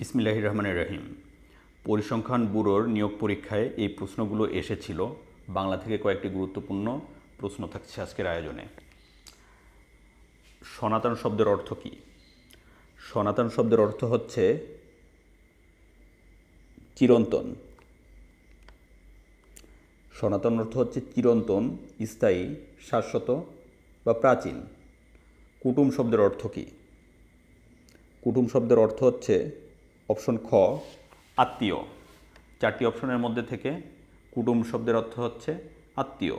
বিসমিল্লাহির রহমানির রহিম। পরিসংখ্যান ব্যুরোর নিয়োগ পরীক্ষায় এই প্রশ্নগুলো এসেছিল। বাংলা থেকে কয়েকটি গুরুত্বপূর্ণ প্রশ্ন থাকছে আজকের আয়োজনে। সনাতন শব্দের অর্থ কী? সনাতন শব্দের অর্থ হচ্ছে চিরন্তন। সনাতন অর্থ হচ্ছে চিরন্তন, স্থায়ী, শাশ্বত বা প্রাচীন। কুটুম শব্দের অর্থ কী? কুটুম শব্দের অর্থ হচ্ছে অপশন খ, আত্মীয়। চারটি অপশনের মধ্যে থেকে কুটুম শব্দের অর্থ হচ্ছে আত্মীয়।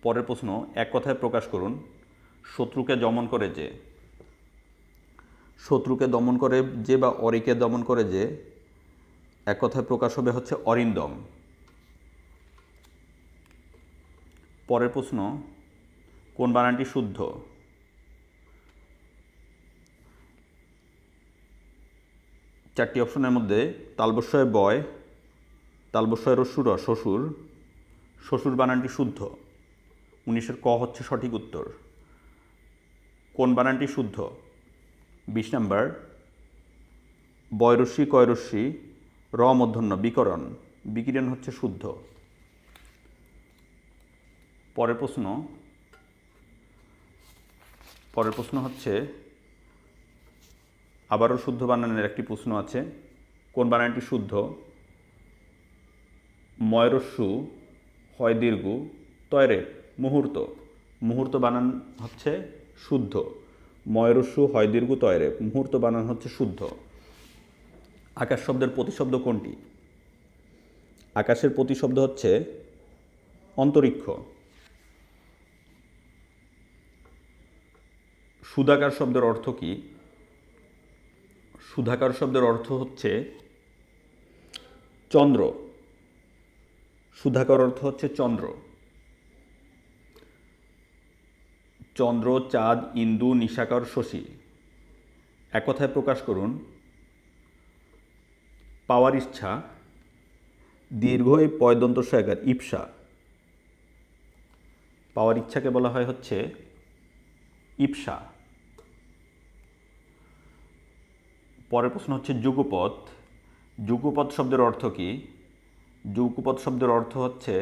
পরের প্রশ্ন, এক কথায় প্রকাশ করুন। শত্রুকে দমন করে যে। শত্রুকে দমন করে যে বা অরিকে দমন করে যে, এক কথায় প্রকাশ হবে হচ্ছে অরিন্দম। পরের প্রশ্ন, কোন বানানটি শুদ্ধ? চারটি অপশনের মধ্যে তালবস্যয় বয়, তালবস্যয় রস্যুর শ্বশুর, শ্বশুর বানানটি শুদ্ধ। 19-এর ক হচ্ছে সঠিক উত্তর। কোন বানানটি শুদ্ধ? 20 নম্বর, বয়রস্যি কয়রস্যি র মূর্ধন্য বিকরণ, বিকিরণ হচ্ছে শুদ্ধ। পরের প্রশ্ন হচ্ছে আবারও শুদ্ধ বানানের একটি প্রশ্ন আছে। কোন বানানটি শুদ্ধ? ময়রস্যু হয় দীর্ঘ তয়রে মুহূর্ত, মুহূর্ত বানান হচ্ছে শুদ্ধ। ময়রস্যু হয় দীর্ঘ তয়রে, মুহূর্ত বানান হচ্ছে শুদ্ধ। আকাশ শব্দের প্রতিশব্দ কোনটি? আকাশের প্রতিশব্দ হচ্ছে অন্তরিক্ষ। সুধাকার শব্দের অর্থ কী? সুধাকার শব্দের অর্থ হচ্ছে চন্দ্র। সুধাকর অর্থ হচ্ছে চন্দ্র। চন্দ্র, চাঁদ, ইন্দু, নিশাকর, শশী। এক কথায় প্রকাশ করুন। পাওয়ার ইচ্ছা, দীর্ঘ এই পয়দন্ত সয়কার ইপসা। পাওয়ার ইচ্ছাকে বলা হয় হচ্ছে ইপসা। পরের প্রশ্ন হচ্ছে যুগপৎ। যুগপৎ শব্দের অর্থ কী? যুগপৎ শব্দের অর্থ হচ্ছে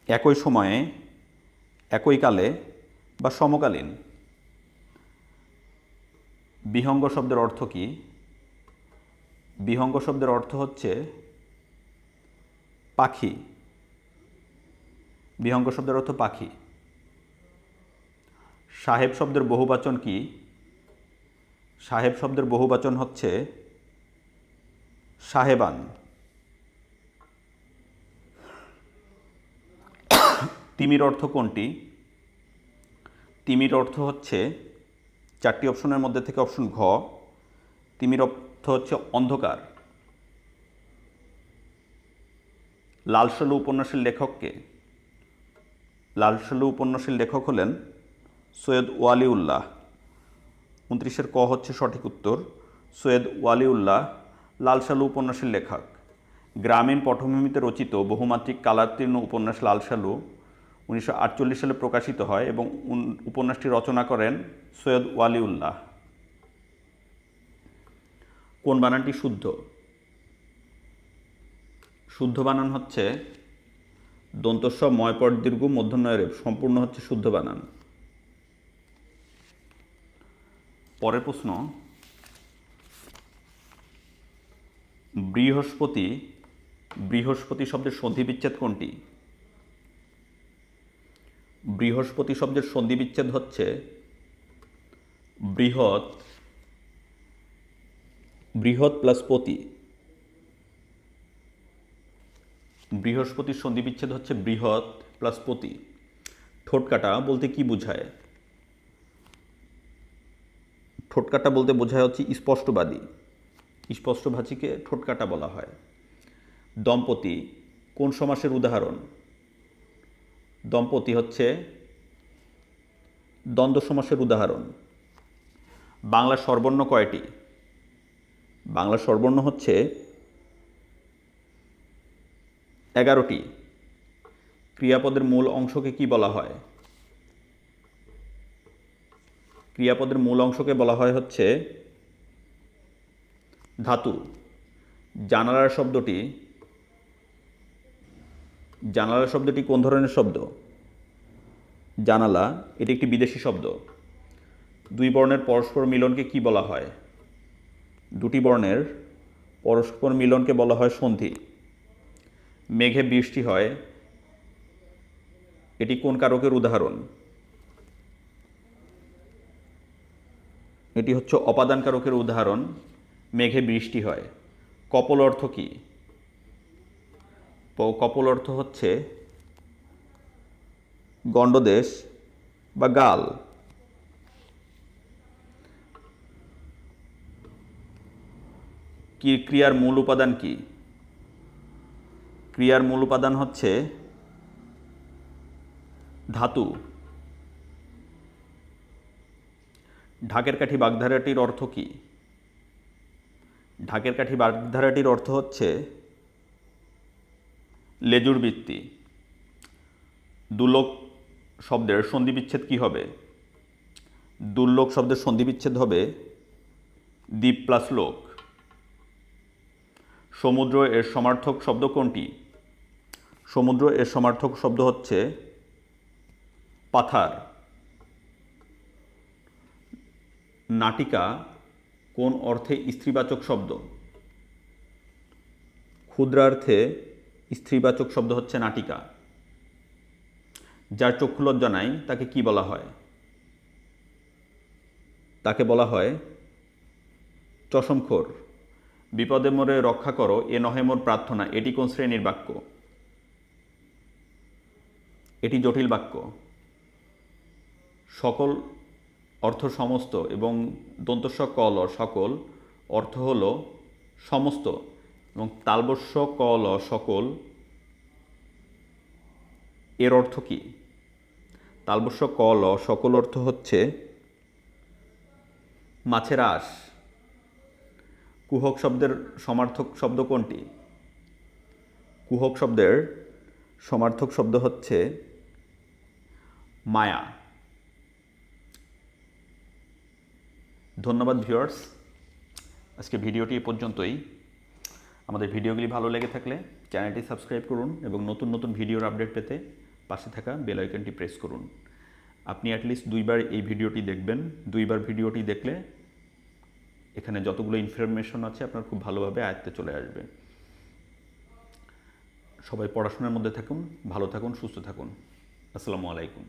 একই সময়ে, একই কালে বা সমকালীন। বিহঙ্গ শব্দের অর্থ কী? বিহঙ্গ শব্দের অর্থ হচ্ছে পাখি। বিহঙ্গ শব্দের অর্থ পাখি। সাহেব শব্দের বহুবচন কি? সাহেব শব্দের বহুবচন হচ্ছে সাহেবান। তিমির অর্থ কোনটি? তিমির অর্থ হচ্ছে চারটি অপশনের মধ্যে থেকে অপশন ঘ। তিমির অর্থ হচ্ছে অন্ধকার। লালসালু উপন্যাসের লেখককে? লালসালু উপন্যাসের লেখক হলেন সৈয়দ ওয়ালিউল্লাহ। 29-এর ক হচ্ছে সঠিক উত্তর। সৈয়দ ওয়ালিউল্লাহ লালসালু উপন্যাসের লেখক। গ্রামীণ পটভূমিতে রচিত বহুমাত্রিক কালাতীর্ণ উপন্যাস লালসালু 1948 সালে প্রকাশিত হয় এবং উপন্যাসটি রচনা করেন সৈয়দ ওয়ালিউল্লাহ। কোন বানানটি শুদ্ধ? শুদ্ধ বানান হচ্ছে দন্তস্ব ময়পট দীর্ঘ মূর্ধন্যরেব, সম্পূর্ণ হচ্ছে শুদ্ধ বানান। পরের প্রশ্ন, বৃহস্পতি। বৃহস্পতি শব্দের সন্ধি বিচ্ছেদ কোনটি? বৃহস্পতি শব্দের সন্ধি বিচ্ছেদ হচ্ছে বৃহৎ, বৃহৎ প্লাস পতি। বৃহস্পতির সন্ধি বিচ্ছেদ হচ্ছে বৃহৎ প্লাস পতি। ঠোঁটকাটা বলতে কি বোঝায়? ঠোঁটকাটা বলতে বোঝায় হচ্ছে স্পষ্টবাদী। স্পষ্টভাষীকে ঠোঁটকাটা বলা হয়। দম্পতি কোন সমাসের উদাহরণ? দম্পতি হচ্ছে দ্বন্দ্ব সমাসের উদাহরণ। বাংলা স্বরবর্ণ কয়টি? বাংলা স্বরবর্ণ হচ্ছে 11টি। ক্রিয়াপদের মূল অংশকে কি বলা হয়? ক্রিয়াপদের মূল অংশকে বলা হয় হচ্ছে ধাতু। জানালার শব্দটি কোন ধরনের শব্দ? জানালা এটি একটি বিদেশি শব্দ। দুই বর্ণের পরস্পর মিলনকে কি বলা হয়? দুটি বর্ণের পরস্পর মিলনকে বলা হয় সন্ধি। মেঘে বৃষ্টি হয় এটি কোন কারকের উদাহরণ? এটি হচ্ছে অপাদান কারকের উদাহরণ। মেঘে বৃষ্টি হয়। কপল অর্থ কি? কপল অর্থ হচ্ছে গণ্ডদেশ বা গাল। ক্রিয়ার মূল উপাদান কি? ক্রিয়ার মূল উপাদান হচ্ছে ধাতু। ঢাকের কাঠি বাগধারাটির অর্থ কি? ঢাকের কাঠি বাগধারাটির অর্থ হচ্ছে লেজুর বৃত্তি। দুলোক শব্দের সন্ধিবিচ্ছেদ কি হবে? দুর্লোক শব্দের সন্ধিবিচ্ছেদ হবে দ্বীপ প্লাস লোক। সমুদ্র এর সমার্থক শব্দ কোনটি? সমুদ্র এর সমার্থক শব্দ হচ্ছে পাথার। নাটিকা কোন অর্থে স্ত্রীবাচক শব্দ? ক্ষুদ্রার্থে স্ত্রীবাচক শব্দ হচ্ছে নাটিকা। যার চক্ষুলজ্জা নাই তাকে কি বলা হয়? তাকে বলা হয় চশমখোর। বিপদে মোরে রক্ষা করো এ নহে মোর প্রার্থনা এটি কোন শ্রেণীর বাক্য? এটি জটিল বাক্য। সকল অর্থ সমস্ত এবং দন্তস্ব কল সকল অর্থ হল সমস্ত এবং তালবস্য কল সকল এর অর্থ কি? তালবস্য কল সকল অর্থ হচ্ছে মাছের আঁশ। কুহক শব্দের সমার্থক শব্দ কোনটি? কুহক শব্দের সমার্থক শব্দ হচ্ছে মায়া। ধন্যবাদ ভিউয়ার্স, আজকে ভিডিওটি এ পর্যন্তই। আমাদের ভিডিওগুলি ভালো লেগে থাকলে চ্যানেলটি সাবস্ক্রাইব করুন এবং নতুন নতুন ভিডিওর আপডেট পেতে পাশে থাকা বেল আইকনটি প্রেস করুন। আপনি অ্যাটলিস্ট 2 বার এই ভিডিওটি দেখবেন। 2 বার ভিডিওটি দেখলে এখানে যতগুলো ইনফরমেশন আছে আপনার খুব ভালোভাবে আয়ত্তে চলে আসবে। সবাই পড়াশোনার মধ্যে থাকুন, ভালো থাকুন, সুস্থ থাকুন। আসসালামু আলাইকুম।